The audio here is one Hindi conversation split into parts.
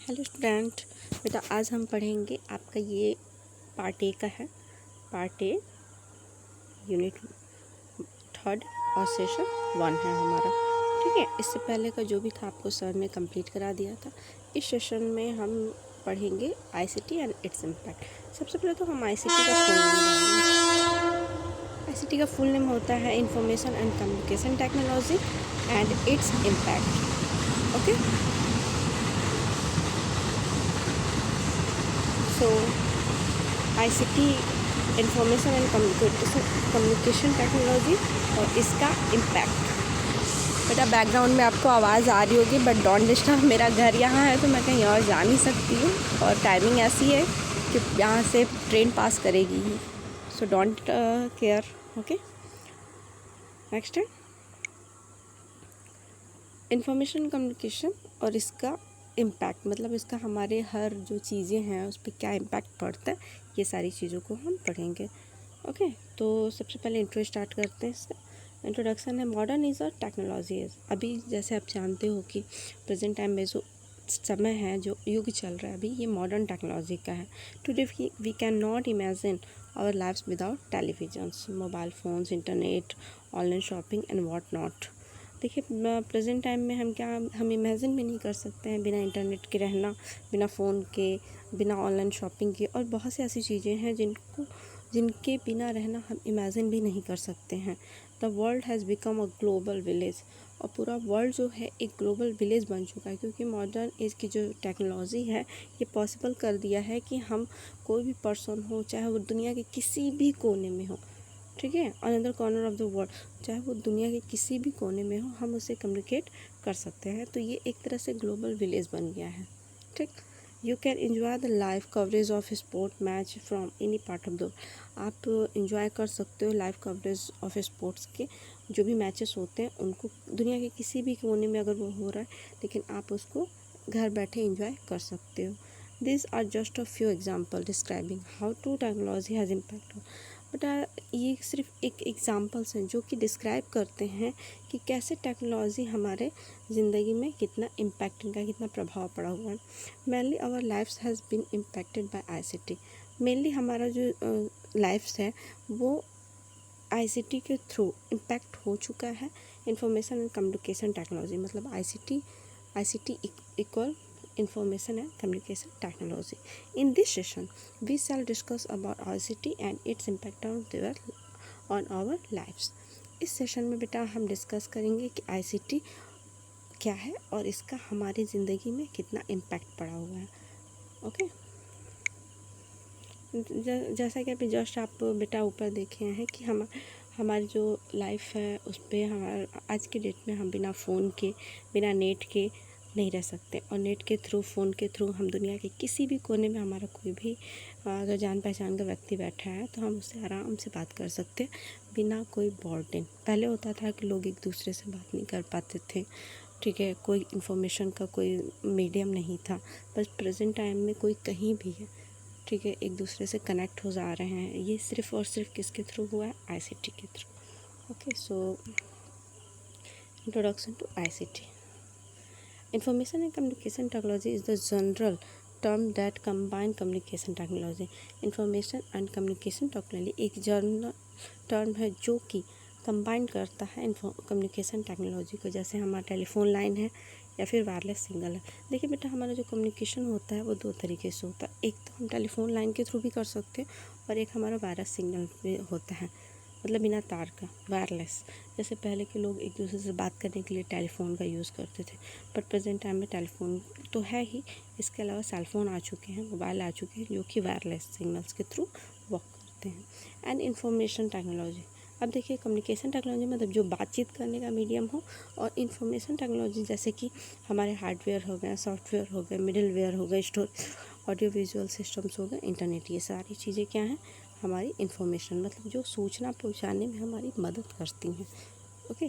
हेलो स्टूडेंट, बेटा आज हम पढ़ेंगे आपका ये पार्ट ए का है। पार्ट ए यूनिट 3 और सेशन 1 है हमारा। ठीक है, इससे पहले का जो भी था आपको सर ने कंप्लीट करा दिया था। इस सेशन में हम पढ़ेंगे आईसीटी एंड इट्स इम्पैक्ट। सबसे पहले तो हम आईसीटी का फुल नेम जानेंगे। आईसीटी का फुल नेम होता है information and communication technology and its impact. Okay, so ICT information and communication technology और इसका इम्पैक्ट। बेटा बैकग्राउंड में आपको आवाज़ आ रही होगी, बट डोंट डिस्टर्ब। मेरा घर यहाँ है तो मैं कहीं और जा नहीं सकती हूँ, और टाइमिंग ऐसी है कि यहाँ से ट्रेन पास करेगी ही, so don't care. Okay, next है इंफॉर्मेशन कम्युनिकेशन और इसका इम्पैक्ट, मतलब इसका हमारे हर जो चीज़ें हैं उस पर क्या इम्पैक्ट पड़ता है, ये सारी चीज़ों को हम पढ़ेंगे। ओके, तो सबसे पहले इंट्रो स्टार्ट करते हैं इसका। इंट्रोडक्शन है modern is a technology is. अभी जैसे आप जानते हो कि प्रेजेंट टाइम में जो समय है, जो युग चल रहा है अभी, ये मॉडर्न टेक्नोलॉजी का है। Today we can not imagine our lives without televisions, mobile phones, internet, online shopping and what not. देखिए प्रेजेंट टाइम में हम इमेजिन भी नहीं कर सकते हैं बिना इंटरनेट के रहना, बिना फ़ोन के, बिना ऑनलाइन शॉपिंग के, और बहुत सी ऐसी चीज़ें हैं जिनके बिना रहना हम इमेजिन भी नहीं कर सकते हैं। The world has become a global village, और पूरा वर्ल्ड जो है एक ग्लोबल विलेज बन चुका है, क्योंकि मॉडर्न एज की जो टेक्नोलॉजी है ये पॉसिबल कर दिया है कि हम कोई भी पर्सन हो, चाहे वो दुनिया के किसी भी कोने में हो, ठीक है, another corner of the world, चाहे वो दुनिया के किसी भी कोने में हो, हम उससे कम्युनिकेट कर सकते हैं। तो ये एक तरह से ग्लोबल विलेज बन गया है। ठीक, you can enjoy the live coverage of sport match from any part of the. आप इंजॉय कर सकते हो लाइव कवरेज ऑफ स्पोर्ट्स के जो भी मैचेस होते हैं उनको, दुनिया के किसी भी कोने में अगर वो हो रहा है, लेकिन आप उसको घर बैठे इंजॉय कर सकते हो। This are just a few example describing how to technology has impact. But ये सिर्फ एक एग्जांपल्स हैं जो कि डिस्क्राइब करते हैं कि कैसे टेक्नोलॉजी हमारे ज़िंदगी में कितना इम्पैक्ट, इनका कितना प्रभाव पड़ा हुआ है। Mainly our lives has been impacted by ICT. Mainly हमारा जो लाइफ्स है वो आईसीटी के थ्रू इम्पैक्ट हो चुका है। इंफॉर्मेशन एंड कम्युनिकेशन टेक्नोलॉजी, मतलब ICT equal information and communication technology. In this session we shall discuss about ICT and its impact on our lives. इस सेशन में बेटा हम डिस्कस करेंगे कि आईसीटी क्या है और इसका हमारी ज़िंदगी में कितना इम्पैक्ट पड़ा हुआ है। ओके, जैसा कि अभी जस्ट आप बेटा ऊपर देखे हैं कि हमारी जो लाइफ है उस पर हमारा आज की डेट में हम बिना फ़ोन के, बिना नेट के नहीं रह सकते, और नेट के थ्रू, फ़ोन के थ्रू हम दुनिया के किसी भी कोने में हमारा कोई भी अगर जान पहचान का व्यक्ति बैठा है तो हम उससे आराम से बात कर सकते हैं बिना कोई बर्डन। पहले होता था कि लोग एक दूसरे से बात नहीं कर पाते थे, ठीक है, कोई इन्फॉर्मेशन का कोई मीडियम नहीं था, बस प्रेजेंट टाइम में कोई कहीं भी है, ठीक है, एक दूसरे से कनेक्ट हो जा रहे हैं। ये सिर्फ और सिर्फ किसके थ्रू हुआ है? आईसीटी के through. Okay, so introduction to ICT. Information and communication technology is the general term that combine communication technology. Information and communication technology एक जनरल टर्म है जो कि कंबाइन करता है कम्युनिकेशन टेक्नोलॉजी को। जैसे हमारा टेलीफोन लाइन है या फिर वायरलेस सिग्नल है। देखिए बेटा, हमारा जो कम्युनिकेशन होता है वो दो तरीके से होता है। एक तो हम टेलीफोन लाइन के थ्रू भी कर सकते हैं, और एक हमारा वायरलेस सिग्नल पे होता है, मतलब बिना तार का, वायरलेस। जैसे पहले के लोग एक दूसरे से बात करने के लिए टेलीफोन का यूज़ करते थे, बट प्रेजेंट टाइम में टेलीफोन तो है ही, इसके अलावा सेलफोन आ चुके हैं, मोबाइल आ चुके हैं जो कि वायरलेस सिग्नल्स के थ्रू वर्क करते हैं। एंड इंफॉर्मेशन टेक्नोलॉजी, अब देखिए कम्युनिकेशन टेक्नोलॉजी मतलब जो बातचीत करने का मीडियम हो, और इंफॉर्मेशन टेक्नोलॉजी जैसे कि हमारे हार्डवेयर हो गए, सॉफ्टवेयर हो गए, मिडिलवेयर हो गए, स्टोर, ऑडियो विजुअल सिस्टम्स हो गए, इंटरनेट, ये सारी चीज़ें क्या हैं? हमारी इंफॉर्मेशन, मतलब जो सूचना पहुंचाने में हमारी मदद करती हैं। ओके,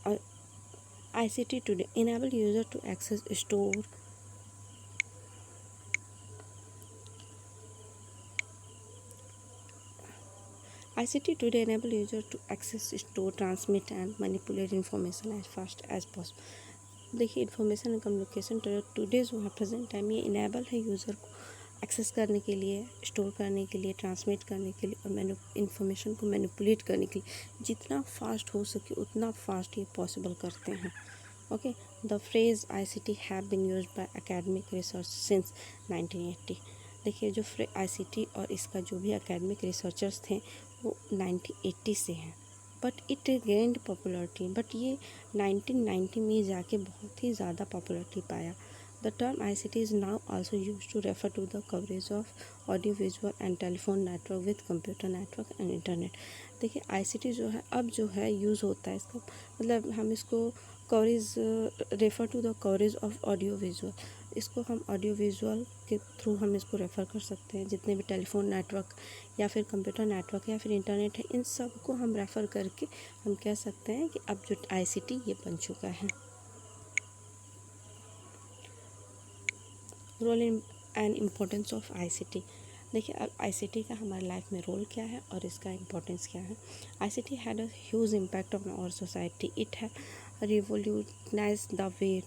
और ICT today enable user to access store ICT today enable user to access, store, transmit and manipulate information as fast as possible. देखिए इन्फॉर्मेशन एंड कम्युनिकेशन टुडे जो है प्रेजेंट टाइम ये इनेबल है यूज़र को एक्सेस करने के लिए, स्टोर करने के लिए, ट्रांसमिट करने के लिए और इन्फॉर्मेशन को मैनिपुलेट करने के लिए जितना फास्ट हो सके उतना फास्ट ये पॉसिबल करते हैं। Okay, the phrase ICT have been used by academic research since 1980। देखिए जो ICT और इसका जो भी एकेडमिक रिसर्चर्स थे वो 1980 से हैं, but it gained popularity, but ये 1990 में जाके बहुत ही ज़्यादा पॉपुलरिटी पाया। The term ICT is now also used to refer to the coverage of audio visual and telephone network with computer network and internet। देखिए ICT जो है अब जो है यूज़ होता है इसका मतलब हम इसको coverage refer to the coverage of audio visual, इसको हम ऑडियो विजुअल के थ्रू हम इसको रेफ़र कर सकते हैं। जितने भी टेलीफोन नेटवर्क या फिर कंप्यूटर नेटवर्क या फिर इंटरनेट है इन सब को हम रेफ़र करके हम कह सकते हैं कि अब जो ICT ये बन चुका है। Role in and importance of ICT। देखिए अब ICT का हमारी लाइफ में रोल क्या है और इसका इम्पोर्टेंस क्या है। ICT had a huge impact on our society. It have revolutionised the way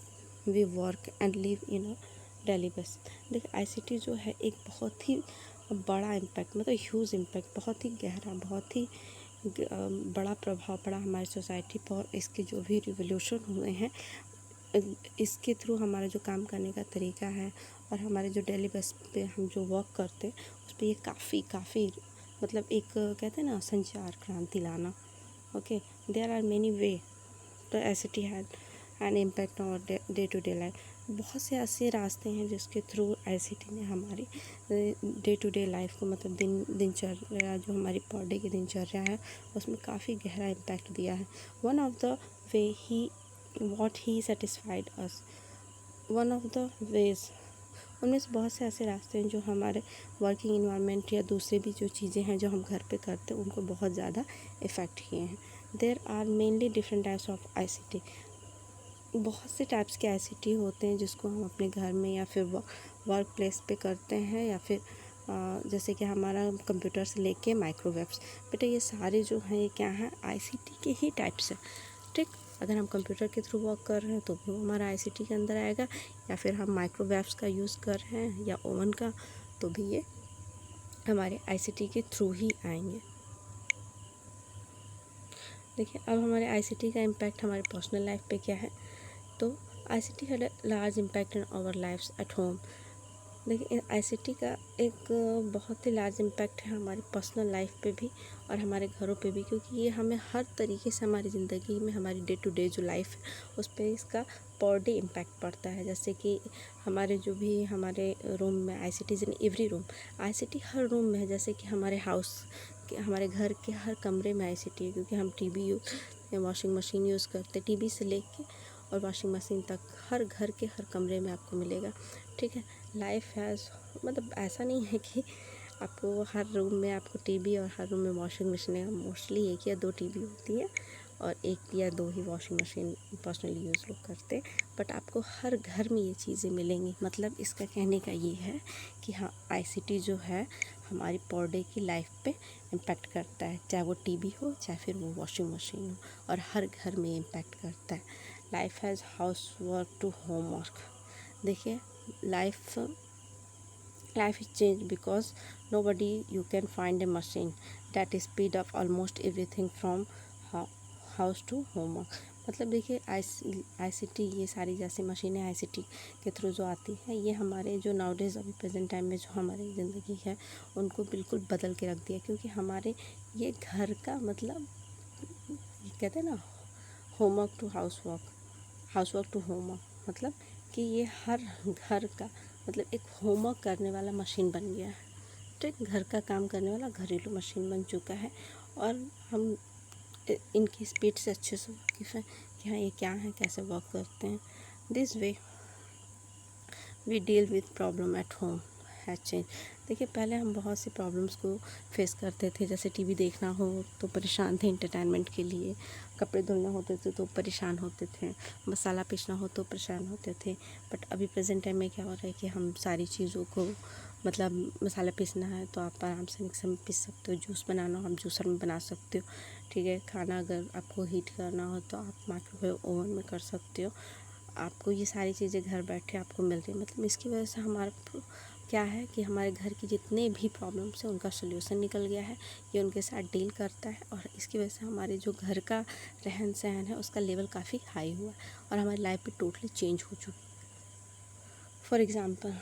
we work and live in a daily basis. देखिए ICT जो है एक बहुत ही बड़ा इम्पैक्ट मतलब ह्यूज इम्पैक्ट, बहुत ही गहरा, बहुत ही बड़ा प्रभाव पड़ा हमारी सोसाइटी पर। इसके जो भी रिवोल्यूशन हुए हैं इसके थ्रू हमारा जो काम करने का तरीका है और हमारे जो डेली बेस पे हम जो वर्क करते हैं उस पर ये काफ़ी मतलब एक कहते हैं ना संचार क्रांति लाना। Okay, there are many way to ICT had an impact on day to day life. बहुत से ऐसे रास्ते हैं जिसके थ्रू ICT ने हमारी डे टू डे लाइफ को मतलब दिनचर्या जो हमारी पर डे की दिनचर्या है उसमें काफ़ी गहरा इम्पैक्ट दिया है। One of the way he what he satisfied us, one of the ways, उनमें से बहुत से ऐसे रास्ते हैं जो हमारे वर्किंग इन्वायरमेंट या दूसरी भी जो चीज़ें हैं जो हम घर पे करते हैं उनको बहुत ज़्यादा इफ़ेक्ट किए हैं। There are mainly different types of ICT। बहुत से टाइप्स के ICT होते हैं जिसको हम अपने घर में या फिर वर्क प्लेस पे करते हैं या फिर जैसे कि हमारा कंप्यूटर से लेके माइक्रोवेव्स। बेटा ये सारे जो हैं ये क्या हैं ICT के ही टाइप्स हैं। ठीक, अगर हम कंप्यूटर के थ्रू वर्क कर रहे हैं तो भी वो हमारा ICT के अंदर आएगा, या फिर हम माइक्रोवेव्स का यूज़ कर रहे हैं या ओवन का तो भी ये हमारे ICT के थ्रू ही आएंगे। देखिए अब हमारे ICT का इम्पैक्ट हमारे पर्सनल लाइफ पे क्या है, तो ICT had a large impact in our lifes at home. देखिए ICT का एक बहुत ही लार्ज इम्पैक्ट है हमारी पर्सनल लाइफ पे भी और हमारे घरों पे भी, क्योंकि ये हमें हर तरीके से हमारी ज़िंदगी में हमारी डे टू डे जो लाइफ है उस पर इसका पर डे इम्पैक्ट पड़ता है। जैसे कि हमारे जो भी हमारे रूम में ICT in every room, ICT her room में है। जैसे कि हमारे हाउस के हमारे घर के हर कमरे में ICT है, क्योंकि हम TV या वॉशिंग मशीन यूज़ करते, TV से लेके और वॉशिंग मशीन तक हर घर के हर कमरे में आपको मिलेगा। ठीक है, लाइफ हैज़ मतलब ऐसा नहीं है कि आपको हर रूम में आपको TV और हर रूम में वॉशिंग मशीन है। मोस्टली 1 या 2 TV होती है और 1 या 2 ही वॉशिंग मशीन पर्सनली यूज़ लोग करते हैं, बट आपको हर घर में ये चीज़ें मिलेंगी। मतलब इसका कहने का ये है कि हाँ ICT जो है हमारी पर डे की लाइफ पे इम्पैक्ट करता है, चाहे वो TV हो चाहे फिर वो वॉशिंग मशीन हो, और हर घर में इम्पैक्ट करता है। Life has house work to home work. देखिए life is changed because nobody you can find a machine that speed up almost everything from house to homework। मतलब देखिए ICT ये सारी जैसी मशीनें ICT के थ्रू जो आती है ये हमारे जो नाउडेज अभी प्रेजेंट टाइम में जो हमारी ज़िंदगी है उनको बिल्कुल बदल के रख दिया, क्योंकि हमारे ये घर का मतलब कहते हैं ना homework to housework to homework, मतलब कि ये हर घर का मतलब एक होमवर्क करने वाला मशीन बन गया है। ठीक, घर का काम करने वाला घरेलू मशीन बन चुका है और हम इनकी स्पीड से अच्छे से वाकिफ़ हैं कि हाँ ये क्या है, कैसे वर्क करते हैं। This way we deal with problem at home has change. देखिए पहले हम बहुत सी प्रॉब्लम्स को फेस करते थे, जैसे TV देखना हो तो परेशान थे एंटरटेनमेंट के लिए, कपड़े धुलना होते थे तो परेशान होते थे, मसाला पीसना हो तो परेशान होते थे। बट अभी प्रेजेंट टाइम में क्या हो रहा है कि हम सारी चीज़ों को मतलब मसाला पीसना है तो आप आराम से मिक्सर में पीस सकते हो, जूस बनाना हो आप जूसर में बना सकते हो। ठीक है, खाना अगर आपको हीट करना हो तो आप माइक्रोवेव ओवन में कर सकते हो। आपको ये सारी चीज़ें घर बैठे आपको मिल रही है। मतलब इसकी वजह से हमारा क्या है कि हमारे घर की जितने भी प्रॉब्लम्स हैं उनका सोल्यूशन निकल गया है। ये उनके साथ डील करता है और इसकी वजह से हमारे जो घर का रहन सहन है उसका लेवल काफ़ी हाई हुआ है और हमारी लाइफ भी टोटली चेंज हो चुकी है। For example,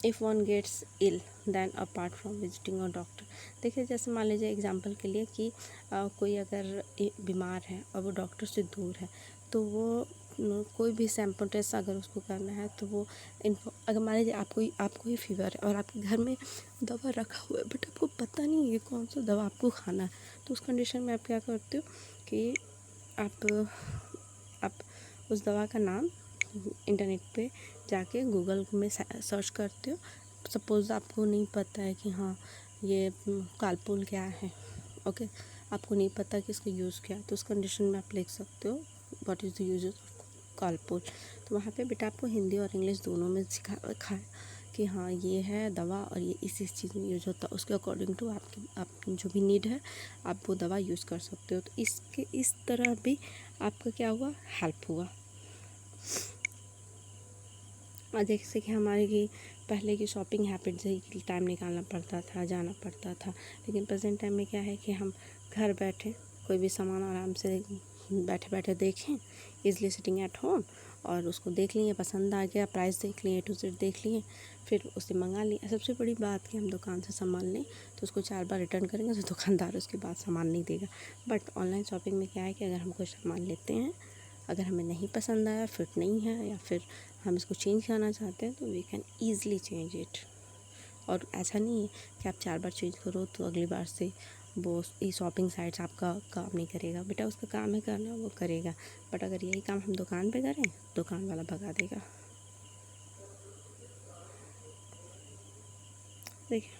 if one gets ill then apart from visiting a doctor. देखिए जैसे मान लीजिए एग्जांपल के लिए कि कोई अगर बीमार है और वो डॉक्टर से दूर है तो वो कोई भी सैंपल टेस्ट अगर उसको करना है तो वो अगर मान लीजिए आपको ही फीवर है और आपके घर में दवा रखा हुआ है बट आपको पता नहीं है कौन सा दवा आपको खाना है, तो उस कंडीशन में आप क्या करते हो कि आप उस दवा का नाम इंटरनेट पे जाके गूगल में सर्च करते हो। सपोज़ आपको नहीं पता है कि हाँ ये कालपोल क्या है, ओके, आपको नहीं पता कि इसका यूज़ क्या है, तो उस कंडीशन में आप लिख सकते हो what is the use of Calpol. तो वहाँ पे बेटा आपको हिंदी और इंग्लिश दोनों में सिखा रखा है कि हाँ ये है दवा और ये इस चीज़ में यूज़ होता है, उसके अकॉर्डिंग टू आपकी जो भी नीड है आप वो दवा यूज़ कर सकते हो। तो इस तरह भी आपका क्या हुआ, हेल्प हुआ। और जैसे कि हमारे की पहले की शॉपिंग हैबिट से ही टाइम निकालना पड़ता था, जाना पड़ता था, लेकिन प्रेजेंट टाइम में क्या है कि हम घर बैठे कोई भी सामान आराम से बैठे बैठे देखें, इजली सिटिंग एट होम, और उसको देख लिए, पसंद आ गया, प्राइस देख लिए, टू जेड देख लिए, फिर उसे मंगा लिए। सबसे बड़ी बात कि हम दुकान से सामान लें तो उसको 4 बार रिटर्न करेंगे तो दुकानदार उसके बाद सामान नहीं देगा। बट ऑनलाइन शॉपिंग में क्या है कि अगर हम कोई सामान लेते हैं, अगर हमें नहीं पसंद आया, फिट नहीं है या फिर हम इसको चेंज करना चाहते हैं तो we can easily change it. और ऐसा नहीं है कि आप 4 बार चेंज करो तो अगली बार से वो ई शॉपिंग साइट्स आपका काम नहीं करेगा। बेटा उसका काम है करना, वो करेगा, बट अगर यही काम हम दुकान पे करें दुकान वाला भगा देगा। देखिए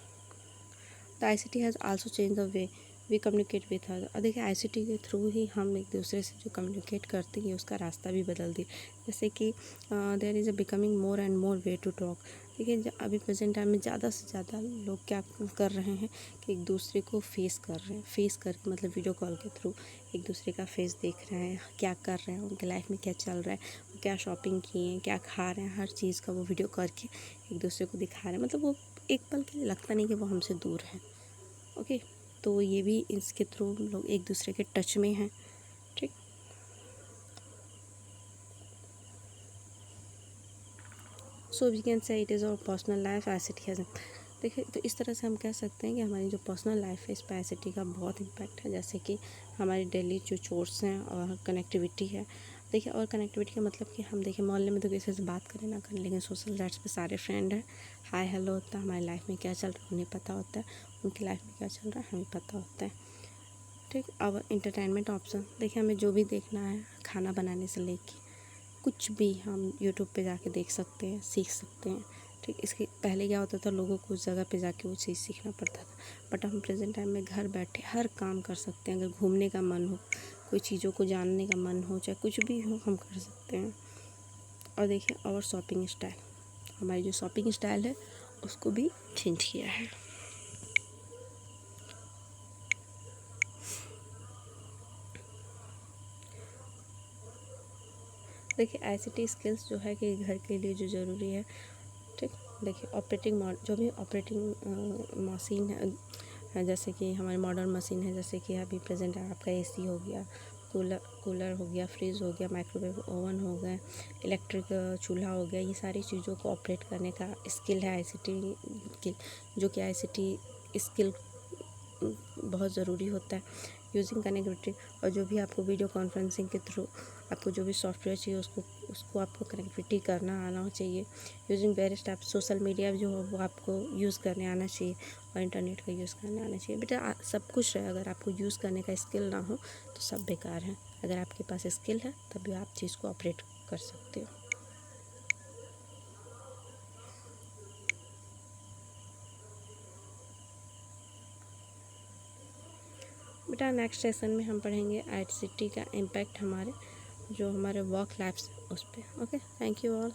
the ICT has also change the way we communicate with other. और देखिए ICT के थ्रू ही हम एक दूसरे से जो कम्युनिकेट करते हैं उसका रास्ता भी बदल दिया। जैसे कि there is a becoming more and more way to talk. देखिए अभी प्रेजेंट टाइम में ज़्यादा से ज़्यादा लोग क्या कर रहे हैं कि एक दूसरे को फेस कर रहे हैं, फेस करके मतलब वीडियो कॉल के थ्रू एक दूसरे का फेस देख रहे हैं, क्या कर रहे हैं, उनके लाइफ में क्या चल रहा है, वो क्या शॉपिंग किए हैं, क्या खा रहे हैं, हर चीज़ का वो वीडियो करके एक दूसरे को दिखा रहे हैं। मतलब वो एक पल के लिए लगता नहीं कि वो हमसे दूर हैं। ओके, तो ये भी इसके थ्रू लोग एक दूसरे के टच में हैं। ठीक, so we can say it is our personal life ICT has. देखिए तो इस तरह से हम कह सकते हैं कि हमारी जो पर्सनल लाइफ है इस पर ICT का बहुत इम्पैक्ट है। जैसे कि हमारी डेली जो चोर्स हैं और कनेक्टिविटी है। देखिए और कनेक्टिविटी का मतलब कि हम देखिए मोहल्ले में तो किसी से बात करें ना करें, लेकिन सोशल साइट्स पे सारे फ्रेंड हैं, हाय हेलो होता है, हमारी लाइफ में क्या चल रहा है उन्हें पता होता है, उनकी लाइफ में क्या चल रहा है हमें पता होता है। ठीक, और एंटरटेनमेंट ऑप्शन, देखिए हमें जो भी देखना है खाना बनाने से लेके कुछ भी हम यूट्यूब पे जाके देख सकते हैं, सीख सकते हैं। ठीक, इसके पहले क्या होता था, लोगों को उस जगह पे जाके वो चीज़ सीखना पड़ता था, बट हम प्रेजेंट टाइम में घर बैठे हर काम कर सकते हैं। अगर घूमने का मन हो, कोई चीज़ों को जानने का मन हो, चाहे कुछ भी हो हम कर सकते हैं। और देखिए और शॉपिंग स्टाइल, हमारी जो शॉपिंग स्टाइल है उसको भी चेंज किया है। देखिए ICT स्किल्स जो है कि घर के लिए जो ज़रूरी है। ठीक, देखिए जो भी ऑपरेटिंग मशीन है, जैसे कि हमारी मॉडर्न मशीन है, जैसे कि अभी प्रेजेंट है आपका AC हो गया, कूलर हो गया, फ्रिज हो गया, माइक्रोवेव ओवन हो गए, इलेक्ट्रिक चूल्हा हो गया, ये सारी चीज़ों को ऑपरेट करने का स्किल है ICT की, जो कि ICT स्किल बहुत ज़रूरी होता है। यूजिंग कनेक्टिविटी, और जो भी आपको वीडियो कॉन्फ्रेंसिंग के थ्रू आपको जो भी सॉफ्टवेयर चाहिए उसको आपको कनेक्टिविटी करना आना चाहिए। Using various type social media जो हो वो आपको यूज़ करने आना चाहिए और इंटरनेट का यूज़ करने आना चाहिए। बेटा सब कुछ है, अगर आपको यूज़ करने का स्किल ना हो तो सब बेकार है। अगर आपके पास स्किल है तभी आप चीज़ को ऑपरेट कर सकते हो। बेटा नेक्स्ट सेशन में हम पढ़ेंगे ICT का इम्पैक्ट हमारे जो हमारे वर्क लाइफ उस पर। Okay, thank you all.